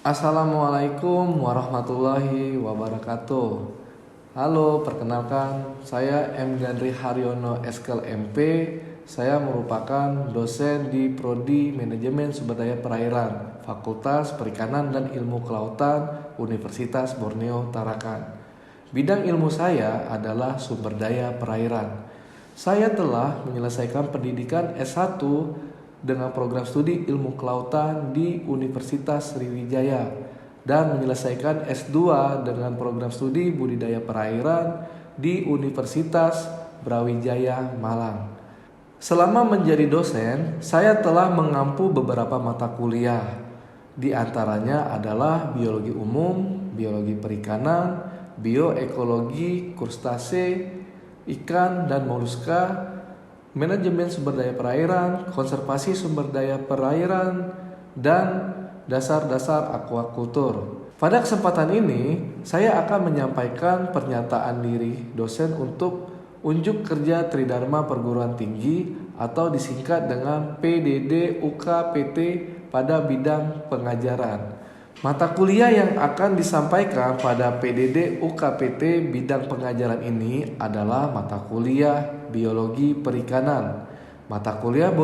Assalamualaikum warahmatullahi wabarakatuh. Halo, perkenalkan saya M. Gandri Haryono Eskel MP. Saya merupakan dosen di Prodi Manajemen Sumber Daya Perairan, Fakultas Perikanan dan Ilmu Kelautan, Universitas Borneo Tarakan. Bidang ilmu saya adalah sumber daya perairan. Saya telah menyelesaikan pendidikan S1 dengan program studi ilmu kelautan di Universitas Sriwijaya dan menyelesaikan S2 dengan program studi budidaya perairan di Universitas Brawijaya Malang. Selama menjadi dosen, saya telah mengampu beberapa mata kuliah. Di antaranya adalah biologi umum, biologi perikanan, bioekologi, krustase, ikan dan moluska, manajemen sumber daya perairan, konservasi sumber daya perairan, dan dasar-dasar aquacultur. Pada kesempatan ini, saya akan menyampaikan pernyataan diri dosen untuk unjuk kerja Tridharma Perguruan Tinggi atau disingkat dengan PDD UKPT pada bidang pengajaran. Mata kuliah yang akan disampaikan pada PDD UKPT bidang pengajaran ini adalah mata kuliah Biologi Perikanan. Mata kuliah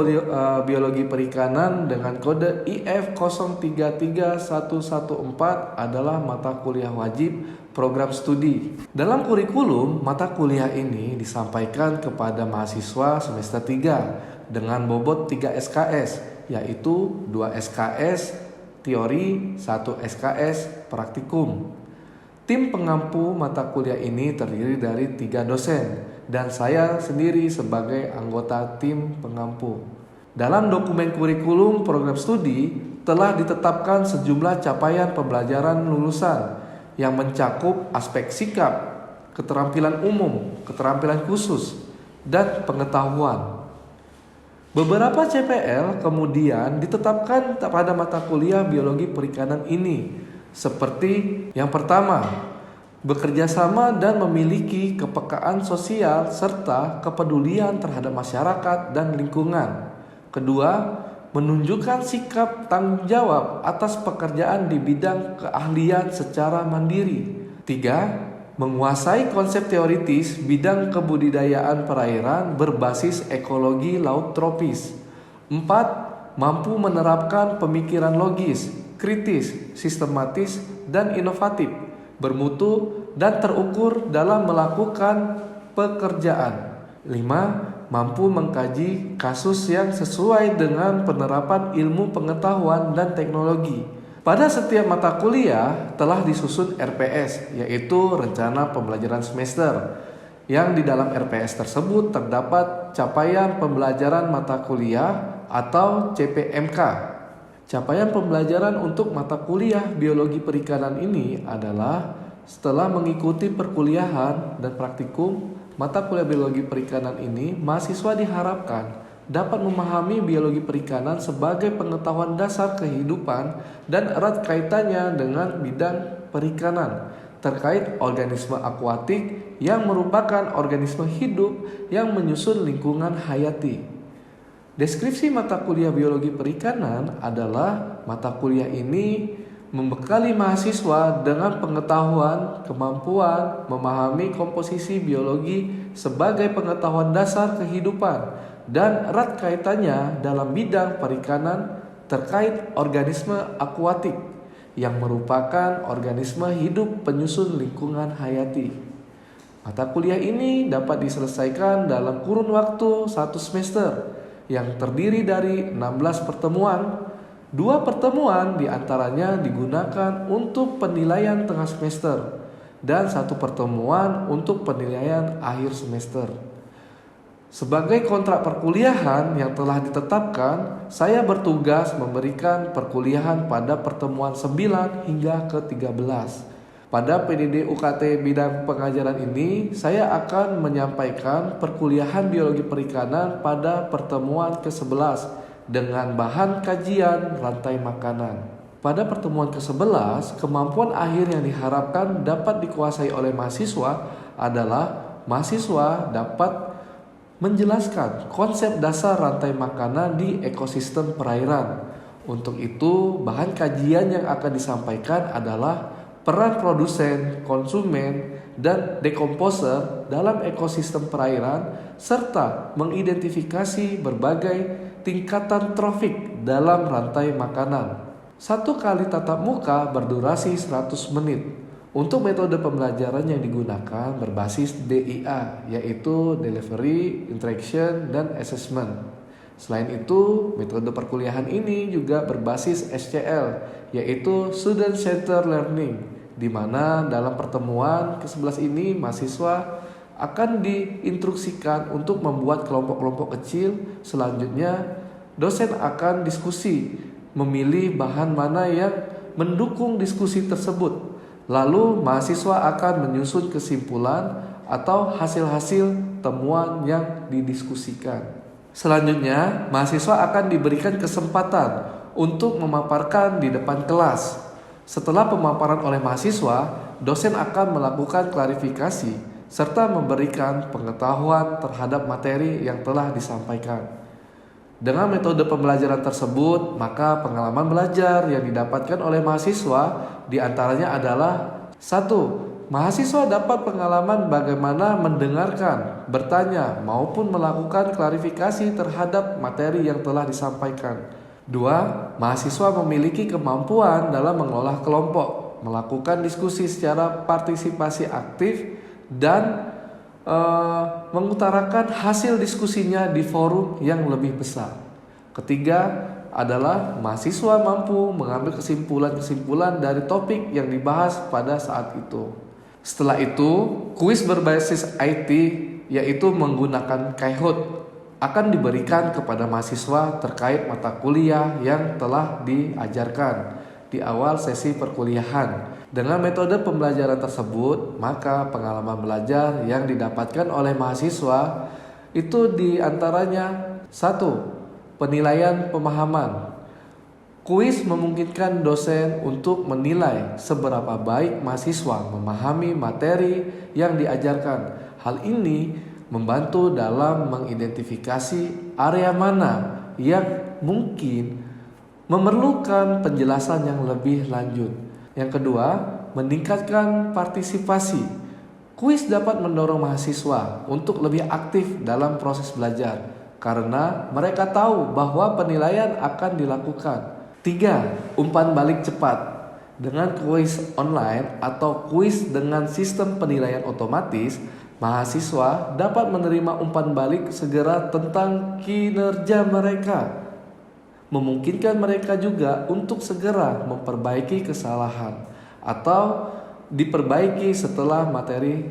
Biologi Perikanan dengan kode IF 033114 adalah mata kuliah wajib program studi. Dalam kurikulum, mata kuliah ini disampaikan kepada mahasiswa semester 3 dengan bobot 3 SKS, yaitu 2 SKS teori, 1 SKS praktikum. Tim pengampu mata kuliah ini terdiri dari 3 dosen dan saya sendiri sebagai anggota tim pengampu. Dalam dokumen kurikulum program studi telah ditetapkan sejumlah capaian pembelajaran lulusan yang mencakup aspek sikap, keterampilan umum, keterampilan khusus, dan pengetahuan. Beberapa CPL kemudian ditetapkan pada mata kuliah biologi perikanan ini, seperti yang pertama, bekerja sama dan memiliki kepekaan sosial serta kepedulian terhadap masyarakat dan lingkungan. Kedua, menunjukkan sikap tanggung jawab atas pekerjaan di bidang keahlian secara mandiri. Tiga, menguasai konsep teoritis bidang kebudidayaan perairan berbasis ekologi laut tropis. 4. Mampu menerapkan pemikiran logis, kritis, sistematis, dan inovatif, bermutu dan terukur dalam melakukan pekerjaan. 5. Mampu mengkaji kasus yang sesuai dengan penerapan ilmu pengetahuan dan teknologi. Pada setiap mata kuliah telah disusun RPS, yaitu rencana pembelajaran semester, yang di dalam RPS tersebut terdapat capaian pembelajaran mata kuliah atau CPMK. Capaian pembelajaran untuk mata kuliah biologi perikanan ini adalah setelah mengikuti perkuliahan dan praktikum mata kuliah biologi perikanan ini, mahasiswa diharapkan dapat memahami biologi perikanan sebagai pengetahuan dasar kehidupan dan erat kaitannya dengan bidang perikanan terkait organisme akuatik yang merupakan organisme hidup yang menyusun lingkungan hayati. Deskripsi mata kuliah biologi perikanan adalah mata kuliah ini membekali mahasiswa dengan pengetahuan, kemampuan memahami komposisi biologi sebagai pengetahuan dasar kehidupan dan erat kaitannya dalam bidang perikanan terkait organisme akuatik yang merupakan organisme hidup penyusun lingkungan hayati. Mata kuliah ini dapat diselesaikan dalam kurun waktu 1 semester yang terdiri dari 16 pertemuan. 2 pertemuan diantaranya digunakan untuk penilaian tengah semester dan 1 pertemuan untuk penilaian akhir semester. Sebagai kontrak perkuliahan yang telah ditetapkan, saya bertugas memberikan perkuliahan pada pertemuan 9 hingga ke-13. Pada PDD UKT bidang pengajaran ini, saya akan menyampaikan perkuliahan biologi perikanan pada pertemuan ke-11 dengan bahan kajian rantai makanan. Pada pertemuan ke-11, kemampuan akhir yang diharapkan dapat dikuasai oleh mahasiswa adalah mahasiswa dapat menjelaskan konsep dasar rantai makanan di ekosistem perairan, Untuk itu, bahan kajian yang akan disampaikan adalah peran produsen, konsumen, dan dekomposer dalam ekosistem perairan serta mengidentifikasi berbagai tingkatan trofik dalam rantai makanan. Satu kali tatap muka berdurasi 100 menit. Untuk metode pembelajaran yang digunakan berbasis DIA, yaitu Delivery, Interaction, dan Assessment. Selain itu, metode perkuliahan ini juga berbasis SCL, yaitu Student Centered Learning, di mana dalam pertemuan ke-11 ini mahasiswa akan diinstruksikan untuk membuat kelompok-kelompok kecil. Selanjutnya, dosen akan diskusi, memilih bahan mana yang mendukung diskusi tersebut. Lalu mahasiswa akan menyusun kesimpulan atau hasil-hasil temuan yang didiskusikan. Selanjutnya, mahasiswa akan diberikan kesempatan untuk memaparkan di depan kelas. Setelah pemaparan oleh mahasiswa, dosen akan melakukan klarifikasi serta memberikan pengetahuan terhadap materi yang telah disampaikan. Dengan metode pembelajaran tersebut, maka pengalaman belajar yang didapatkan oleh mahasiswa diantaranya adalah 1. Mahasiswa dapat pengalaman bagaimana mendengarkan, bertanya, maupun melakukan klarifikasi terhadap materi yang telah disampaikan. 2. Mahasiswa memiliki kemampuan dalam mengolah kelompok, melakukan diskusi secara partisipasi aktif, dan mengutarakan hasil diskusinya di forum yang lebih besar. Ketiga adalah mahasiswa mampu mengambil kesimpulan-kesimpulan dari topik yang dibahas pada saat itu. Setelah itu, kuis berbasis IT, yaitu menggunakan Kahoot, akan diberikan kepada mahasiswa terkait mata kuliah yang telah diajarkan di awal sesi perkuliahan. Dengan metode pembelajaran tersebut, maka pengalaman belajar yang didapatkan oleh mahasiswa itu diantaranya 1. Penilaian pemahaman. Kuis memungkinkan dosen untuk menilai seberapa baik mahasiswa memahami materi yang diajarkan. Hal ini membantu dalam mengidentifikasi area mana yang mungkin memerlukan penjelasan yang lebih lanjut. Yang kedua, meningkatkan partisipasi. Kuis dapat mendorong mahasiswa untuk lebih aktif dalam proses belajar karena mereka tahu bahwa penilaian akan dilakukan. 3. Umpan balik cepat. Dengan kuis online atau kuis dengan sistem penilaian otomatis, mahasiswa dapat menerima umpan balik segera tentang kinerja mereka. Memungkinkan mereka juga untuk segera memperbaiki kesalahan atau diperbaiki setelah materi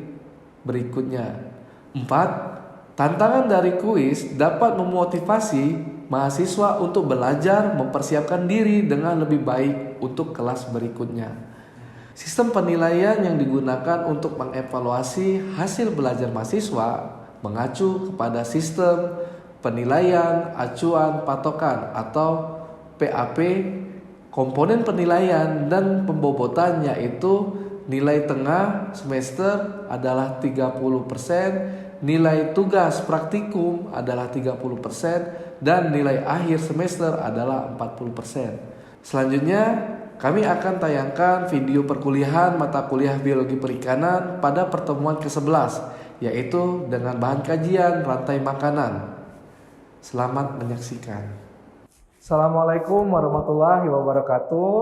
berikutnya. 4. Tantangan dari kuis dapat memotivasi mahasiswa untuk belajar mempersiapkan diri dengan lebih baik untuk kelas berikutnya. Sistem penilaian yang digunakan untuk mengevaluasi hasil belajar mahasiswa mengacu kepada sistem penilaian acuan patokan atau PAP. Komponen penilaian dan pembobotan yaitu nilai tengah semester adalah 30%, nilai tugas praktikum adalah 30%, dan nilai akhir semester adalah 40%. Selanjutnya, kami akan tayangkan video perkuliahan mata kuliah biologi perikanan pada pertemuan ke-11, yaitu dengan bahan kajian rantai makanan. Selamat menyaksikan. Assalamualaikum warahmatullahi wabarakatuh.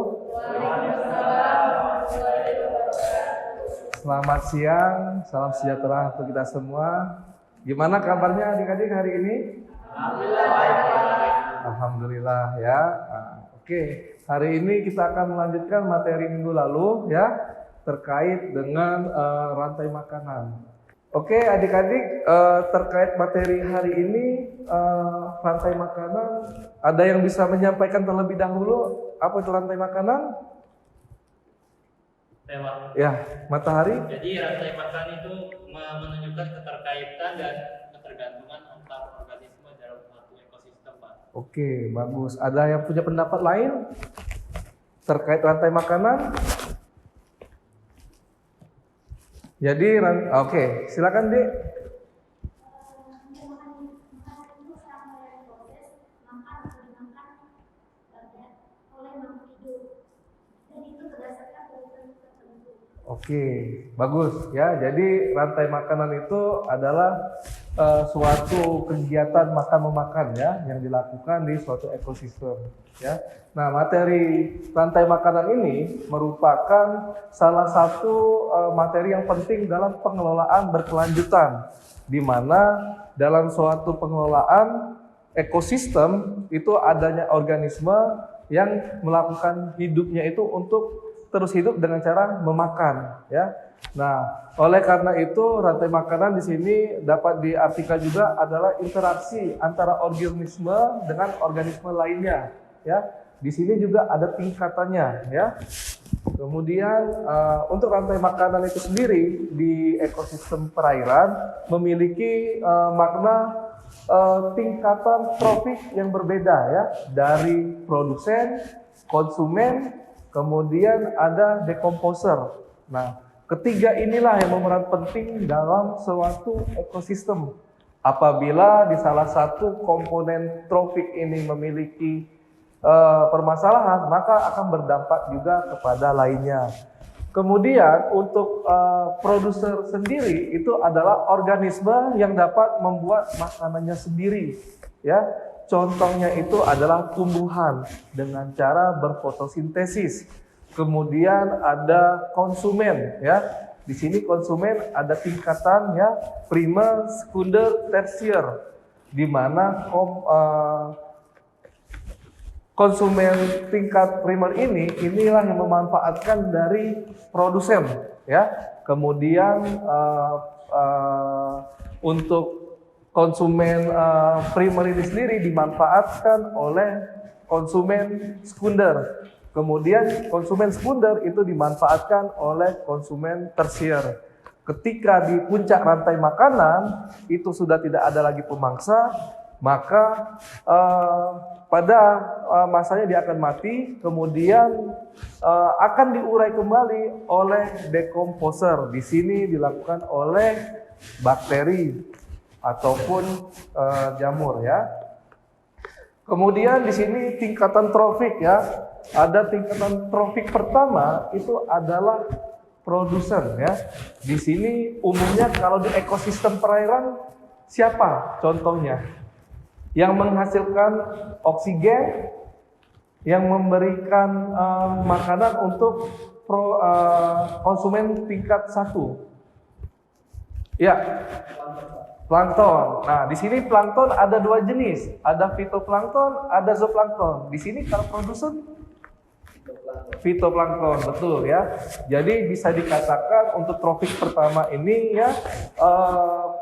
Selamat siang, salam sejahtera untuk kita semua. Gimana kabarnya adik-adik hari ini? Alhamdulillah ya. Oke, hari ini kita akan melanjutkan materi minggu lalu ya, terkait dengan rantai makanan. Oke adik-adik, terkait materi hari ini rantai makanan, ada yang bisa menyampaikan terlebih dahulu apa itu rantai makanan? Tema. Ya, matahari. Jadi rantai makanan itu menunjukkan keterkaitan dan ketergantungan antar organisme dalam suatu ekosistem, Pak. Oke, bagus. Ada yang punya pendapat lain terkait rantai makanan? Jadi, oke, silakan Dek. Oke, bagus ya. Jadi rantai makanan itu adalah suatu kegiatan makan-memakan ya yang dilakukan di suatu ekosistem ya. Nah, materi rantai makanan ini merupakan salah satu materi yang penting dalam pengelolaan berkelanjutan, di mana dalam suatu pengelolaan ekosistem itu adanya organisme yang melakukan hidupnya itu untuk terus hidup dengan cara memakan ya. Nah, oleh karena itu rantai makanan di sini dapat diartikan juga adalah interaksi antara organisme dengan organisme lainnya ya. Di sini juga ada tingkatannya ya. Kemudian untuk rantai makanan itu sendiri di ekosistem perairan memiliki makna tingkatan trofik yang berbeda ya, dari produsen, konsumen, kemudian ada dekomposer. Nah, ketiga inilah yang berperan penting dalam suatu ekosistem. Apabila di salah satu komponen trofik ini memiliki permasalahan, maka akan berdampak juga kepada lainnya. Kemudian untuk produser sendiri itu adalah organisme yang dapat membuat makanannya sendiri ya. Contohnya itu adalah tumbuhan dengan cara berfotosintesis. Kemudian ada konsumen ya. Di sini konsumen ada tingkatan ya, primer, sekunder, tersier, di mana konsumen tingkat primer inilah yang memanfaatkan dari produsen ya. Kemudian untuk konsumen primer ini sendiri dimanfaatkan oleh konsumen sekunder. Kemudian konsumen sekunder itu dimanfaatkan oleh konsumen tersier. Ketika di puncak rantai makanan itu sudah tidak ada lagi pemangsa, maka pada masanya dia akan mati, kemudian akan diurai kembali oleh dekomposer. Di sini dilakukan oleh bakteri ataupun jamur ya. Kemudian di sini tingkatan trofik ya. Ada tingkatan trofik pertama itu adalah produsen ya. Di sini umumnya kalau di ekosistem perairan siapa contohnya? Yang menghasilkan oksigen, yang memberikan makanan untuk konsumen tingkat 1. Ya, plankton. Nah, di sini plankton ada 2 jenis, ada fitoplankton, ada zooplankton. Di sini kalau produsen fitoplankton, betul ya. Jadi bisa dikatakan untuk trofik pertama ini ya,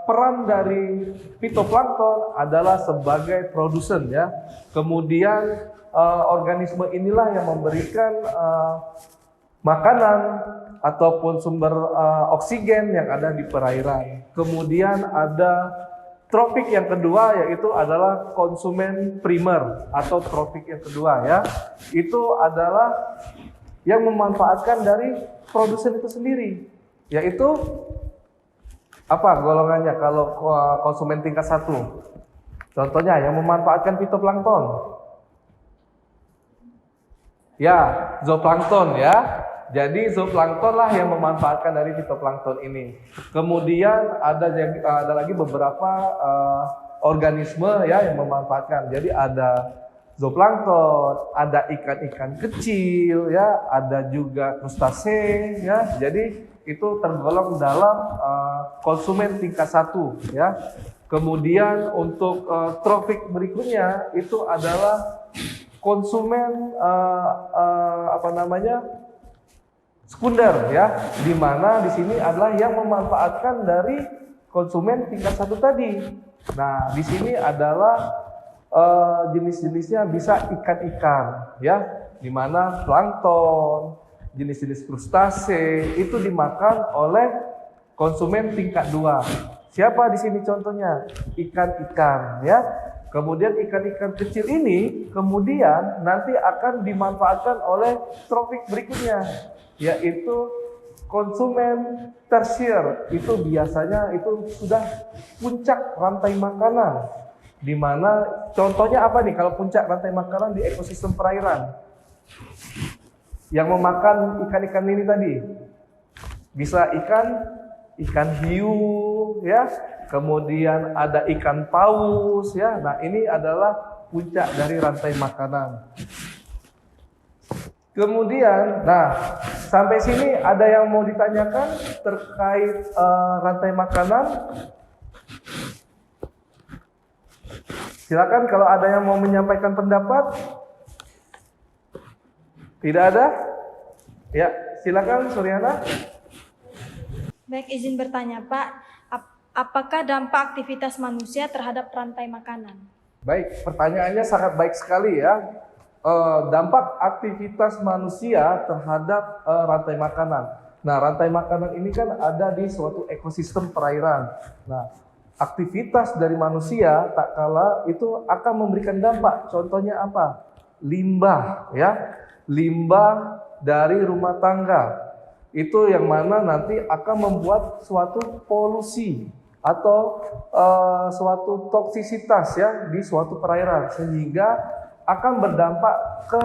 peran dari fitoplankton adalah sebagai produsen ya. Kemudian organisme inilah yang memberikan makanan ataupun sumber oksigen yang ada di perairan. Kemudian ada trofik yang kedua, yaitu adalah konsumen primer atau trofik yang kedua ya. Itu adalah yang memanfaatkan dari produsen itu sendiri, yaitu apa golongannya kalau konsumen tingkat 1? Contohnya yang memanfaatkan fitoplankton. Ya, zooplankton ya. Jadi zooplankton lah yang memanfaatkan dari fitoplankton ini. Kemudian ada lagi beberapa organisme ya yang memanfaatkan. Jadi ada zooplankton, ada ikan-ikan kecil ya, ada juga krustase ya. Jadi itu tergolong dalam konsumen tingkat 1 ya. Kemudian untuk trofik berikutnya itu adalah konsumen sekunder ya, di mana di sini adalah yang memanfaatkan dari konsumen tingkat 1 tadi. Nah, di sini adalah jenis-jenisnya bisa ikan-ikan ya, di mana plankton, jenis-jenis krustase itu dimakan oleh konsumen tingkat 2. Siapa di sini contohnya? Ikan-ikan ya. Kemudian ikan-ikan kecil ini kemudian nanti akan dimanfaatkan oleh trofik berikutnya, yaitu konsumen tersier. Itu biasanya itu sudah puncak rantai makanan, di mana contohnya apa nih kalau puncak rantai makanan di ekosistem perairan yang memakan ikan-ikan ini tadi? Bisa ikan hiu ya, kemudian ada ikan paus ya. Nah, ini adalah puncak dari rantai makanan. Kemudian, nah sampai sini ada yang mau ditanyakan terkait rantai makanan? Silakan kalau ada yang mau menyampaikan pendapat. Tidak ada? Ya, silakan Suryana. Baik, izin bertanya Pak, apakah dampak aktivitas manusia terhadap rantai makanan? Baik, pertanyaannya sangat baik sekali ya. Dampak aktivitas manusia terhadap rantai makanan. Nah, rantai makanan ini kan ada di suatu ekosistem perairan. Nah, aktivitas dari manusia tak kala itu akan memberikan dampak. Contohnya apa? Limbah ya. Limbah dari rumah tangga. Itu yang mana nanti akan membuat suatu polusi atau suatu toksisitas ya di suatu perairan, sehingga akan berdampak ke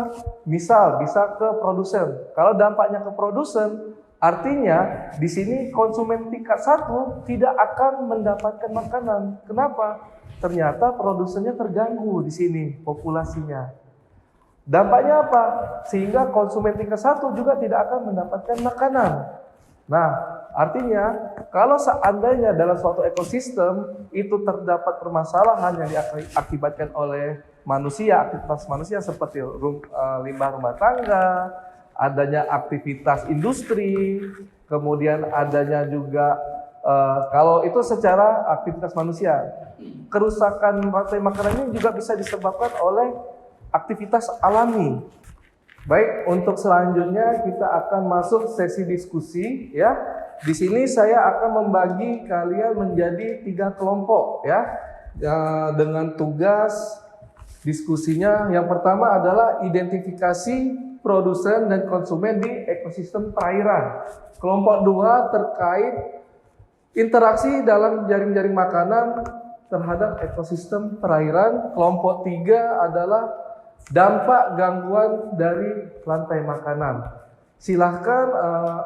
bisa ke produsen. Kalau dampaknya ke produsen, artinya di sini konsumen tingkat 1 tidak akan mendapatkan makanan. Kenapa? Ternyata produsennya terganggu di sini populasinya. Dampaknya apa? Sehingga konsumen tingkat 1 juga tidak akan mendapatkan makanan. Nah, artinya kalau seandainya dalam suatu ekosistem itu terdapat permasalahan yang diakibatkan oleh manusia, aktivitas manusia seperti limbah rumah tangga, adanya aktivitas industri, kemudian adanya juga kalau itu secara aktivitas manusia, kerusakan rantai makanan ini juga bisa disebabkan oleh aktivitas alami. Baik, untuk selanjutnya kita akan masuk sesi diskusi ya. Di sini saya akan membagi kalian menjadi 3 kelompok ya. Dengan tugas diskusinya yang pertama adalah identifikasi produsen dan konsumen di ekosistem perairan. Kelompok 2 terkait interaksi dalam jaring-jaring makanan terhadap ekosistem perairan. Kelompok 3 adalah dampak gangguan dari rantai makanan. Silahkan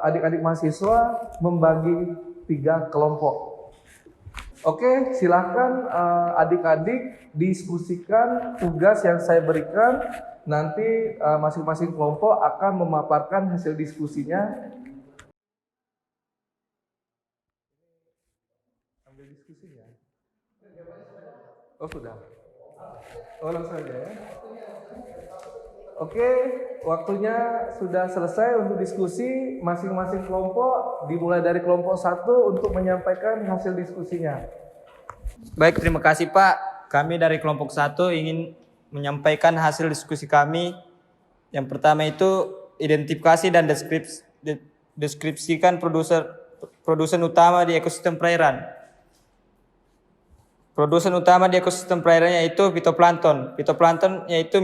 adik-adik mahasiswa membagi 3 kelompok. Oke, silahkan adik-adik diskusikan tugas yang saya berikan. Nanti masing-masing kelompok akan memaparkan hasil diskusinya. Ambil diskusinya. Oh sudah. Oh langsung aja ya. Oke, waktunya sudah selesai untuk diskusi. Masing-masing kelompok dimulai dari kelompok 1 untuk menyampaikan hasil diskusinya. Baik, terima kasih Pak. Kami dari kelompok 1 ingin menyampaikan hasil diskusi kami. Yang pertama itu identifikasi dan deskripsikan produsen utama di ekosistem perairan. Produsen utama di ekosistem perairan yaitu fitoplankton. Fitoplankton yaitu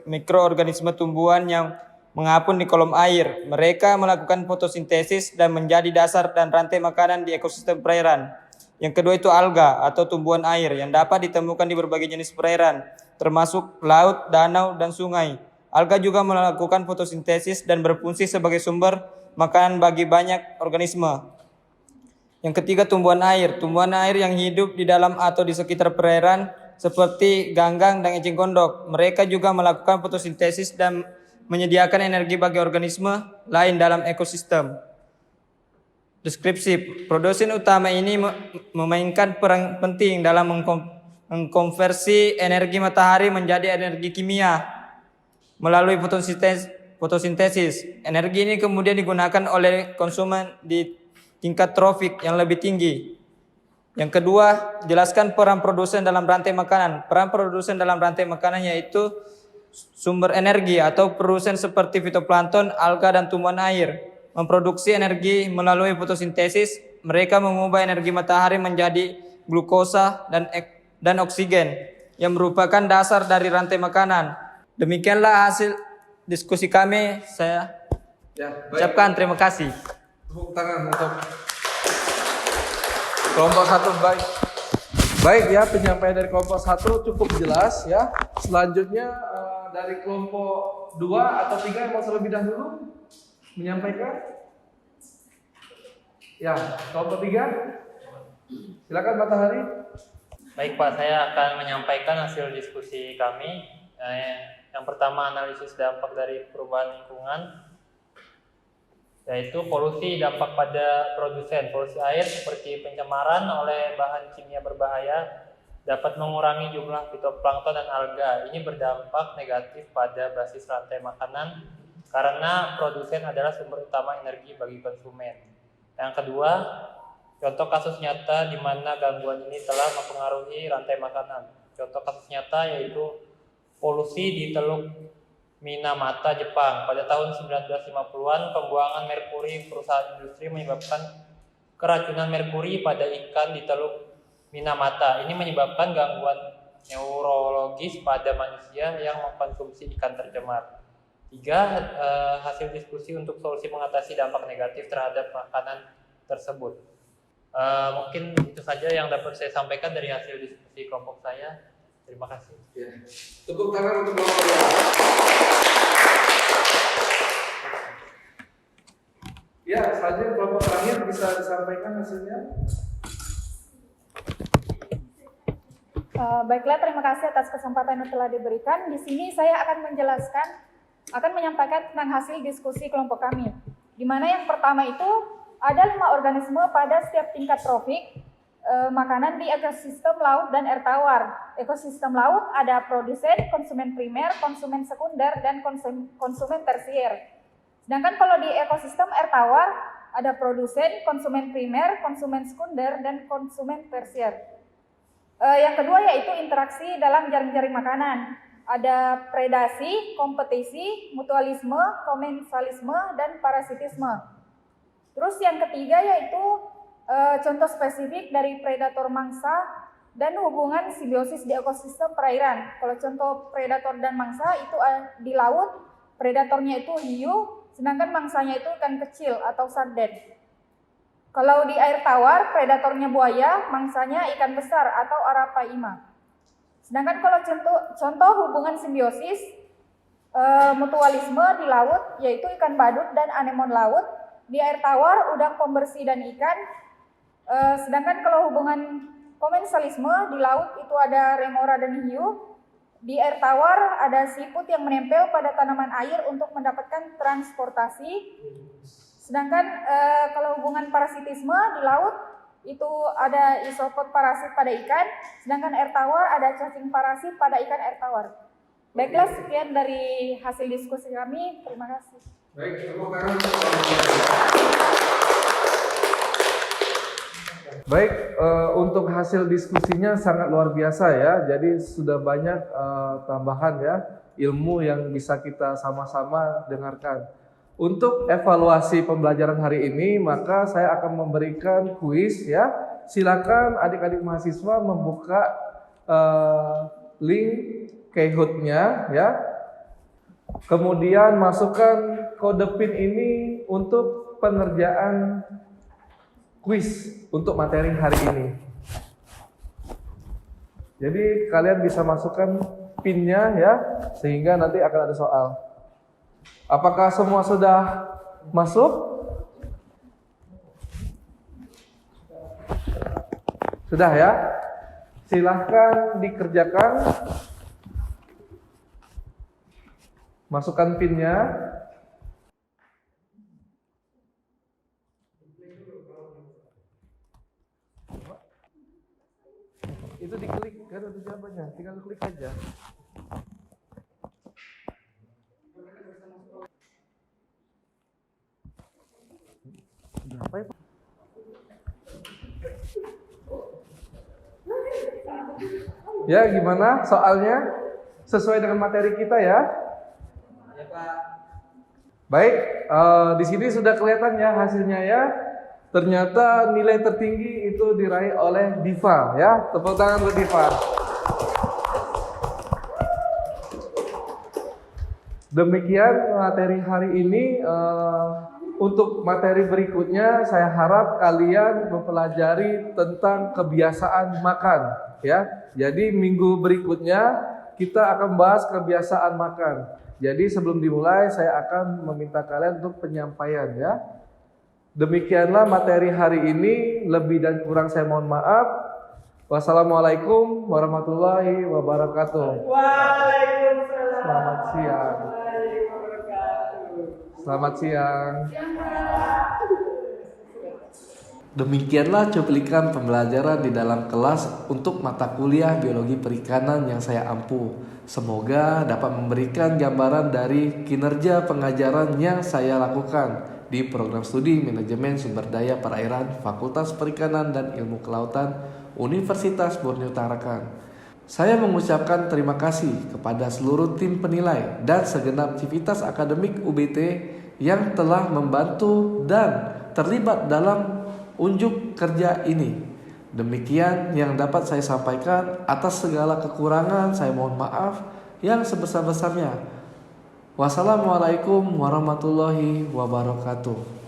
mikroorganisme tumbuhan yang mengapung di kolom air. Mereka melakukan fotosintesis dan menjadi dasar dan rantai makanan di ekosistem perairan. Yang kedua itu alga atau tumbuhan air yang dapat ditemukan di berbagai jenis perairan, termasuk laut, danau, dan sungai. Alga juga melakukan fotosintesis dan berfungsi sebagai sumber makanan bagi banyak organisme. Yang ketiga tumbuhan air yang hidup di dalam atau di sekitar perairan seperti ganggang dan eceng gondok. Mereka juga melakukan fotosintesis dan menyediakan energi bagi organisme lain dalam ekosistem. Deskripsi, produsen utama ini memainkan peran penting dalam mengkonversi energi matahari menjadi energi kimia melalui fotosintesis. Energi ini kemudian digunakan oleh konsumen di tingkat trofik yang lebih tinggi. Yang kedua, jelaskan peran produsen dalam rantai makanan. Peran produsen dalam rantai makanan yaitu sumber energi atau produsen seperti fitoplankton, alga, dan tumbuhan air. Memproduksi energi melalui fotosintesis, mereka mengubah energi matahari menjadi glukosa dan oksigen yang merupakan dasar dari rantai makanan. Demikianlah hasil diskusi kami. Saya ucapkan terima kasih. Tepuk tangan untuk kelompok 1. Baik ya, penyampaian dari kelompok 1 cukup jelas ya. Selanjutnya dari kelompok 2 atau 3 yang mau terlebih dahulu menyampaikan. Ya, kelompok 3. Silakan Matahari. Baik Pak, saya akan menyampaikan hasil diskusi kami. Yang pertama, analisis dampak dari perubahan lingkungan, yaitu polusi dampak pada produsen. Polusi air seperti pencemaran oleh bahan kimia berbahaya dapat mengurangi jumlah fitoplankton dan alga. Ini berdampak negatif pada basis rantai makanan karena produsen adalah sumber utama energi bagi konsumen. Yang kedua, contoh kasus nyata di mana gangguan ini telah mempengaruhi rantai makanan. Contoh kasus nyata yaitu polusi di Teluk Minamata, Jepang. Pada tahun 1950-an, pembuangan merkuri perusahaan industri menyebabkan keracunan merkuri pada ikan di Teluk Minamata. Ini menyebabkan gangguan neurologis pada manusia yang mengkonsumsi ikan tercemar. 3. Hasil diskusi untuk solusi mengatasi dampak negatif terhadap makanan tersebut. Mungkin itu saja yang dapat saya sampaikan dari hasil diskusi kelompok saya. Terima kasih. Ya. Tepuk tangan untuk kelompok 2. Ya, selanjutnya kelompok terakhir bisa disampaikan hasilnya. Baiklah, terima kasih atas kesempatan yang telah diberikan. Di sini saya akan menyampaikan tentang hasil diskusi kelompok kami. Di mana yang pertama itu ada 5 organisme pada setiap tingkat trofik makanan di ekosistem laut dan air tawar. Ekosistem laut ada produsen, konsumen primer, konsumen sekunder, dan konsumen tersier. Sedangkan kalau di ekosistem air tawar ada produsen, konsumen primer, konsumen sekunder, dan konsumen tersier. Yang kedua yaitu interaksi dalam jaring-jaring makanan. Ada predasi, kompetisi, mutualisme, komensalisme, dan parasitisme. Terus yang ketiga yaitu contoh spesifik dari predator mangsa dan hubungan simbiosis di ekosistem perairan. Kalau contoh predator dan mangsa itu di laut, predatornya itu hiu, sedangkan mangsanya itu ikan kecil atau sarden. Kalau di air tawar, predatornya buaya, mangsanya ikan besar atau arapaima. Sedangkan kalau contoh hubungan simbiosis mutualisme di laut, yaitu ikan badut dan anemon laut. Di air tawar, udang pembersih dan ikan. Sedangkan kalau hubungan komensalisme di laut itu ada remora dan hiu. Di air tawar ada siput yang menempel pada tanaman air untuk mendapatkan transportasi. Sedangkan kalau hubungan parasitisme di laut itu ada isopod parasit pada ikan, sedangkan air tawar ada cacing parasit pada ikan air tawar. Baiklah, sekian dari hasil diskusi kami. Terima kasih. Baik, tepuk tangan. Baik, untuk hasil diskusinya sangat luar biasa ya. Jadi sudah banyak tambahan ya ilmu yang bisa kita sama-sama dengarkan. Untuk evaluasi pembelajaran hari ini, maka saya akan memberikan kuis ya. Silakan adik-adik mahasiswa membuka link Kahoot-nya ya. Kemudian masukkan kode PIN ini untuk pengerjaan kuis untuk materi hari ini. Jadi kalian bisa masukkan PIN-nya ya, sehingga nanti akan ada soal. Apakah semua sudah masuk? Sudah ya? Silahkan dikerjakan. Masukkan PIN-nya. Itu diklik, kan ada jawabannya. Tinggal klik aja. Apa ya? Ya, gimana soalnya? Sesuai dengan materi kita ya? Ya Pak. Baik, di sini sudah kelihatan ya hasilnya ya. Ternyata nilai tertinggi itu diraih oleh Diva ya. Tepuk tangan untuk Diva. Demikian materi hari ini. Untuk materi berikutnya saya harap kalian mempelajari tentang kebiasaan makan ya. Jadi minggu berikutnya kita akan bahas kebiasaan makan. Jadi sebelum dimulai saya akan meminta kalian untuk penyampaian ya. Demikianlah materi hari ini, lebih dan kurang saya mohon maaf. Wassalamualaikum warahmatullahi wabarakatuh. Waalaikumsalam. Selamat siang. Selamat siang. Demikianlah cuplikan pembelajaran di dalam kelas untuk mata kuliah biologi perikanan yang saya ampuh. Semoga dapat memberikan gambaran dari kinerja pengajaran yang saya lakukan di program studi manajemen sumber daya perairan Fakultas Perikanan dan Ilmu Kelautan Universitas Borneo Tarakan. Saya mengucapkan terima kasih kepada seluruh tim penilai dan segenap civitas akademik UBT yang telah membantu dan terlibat dalam unjuk kerja ini. Demikian yang dapat saya sampaikan. Atas segala kekurangan saya mohon maaf yang sebesar-besarnya. Wassalamualaikum warahmatullahi wabarakatuh.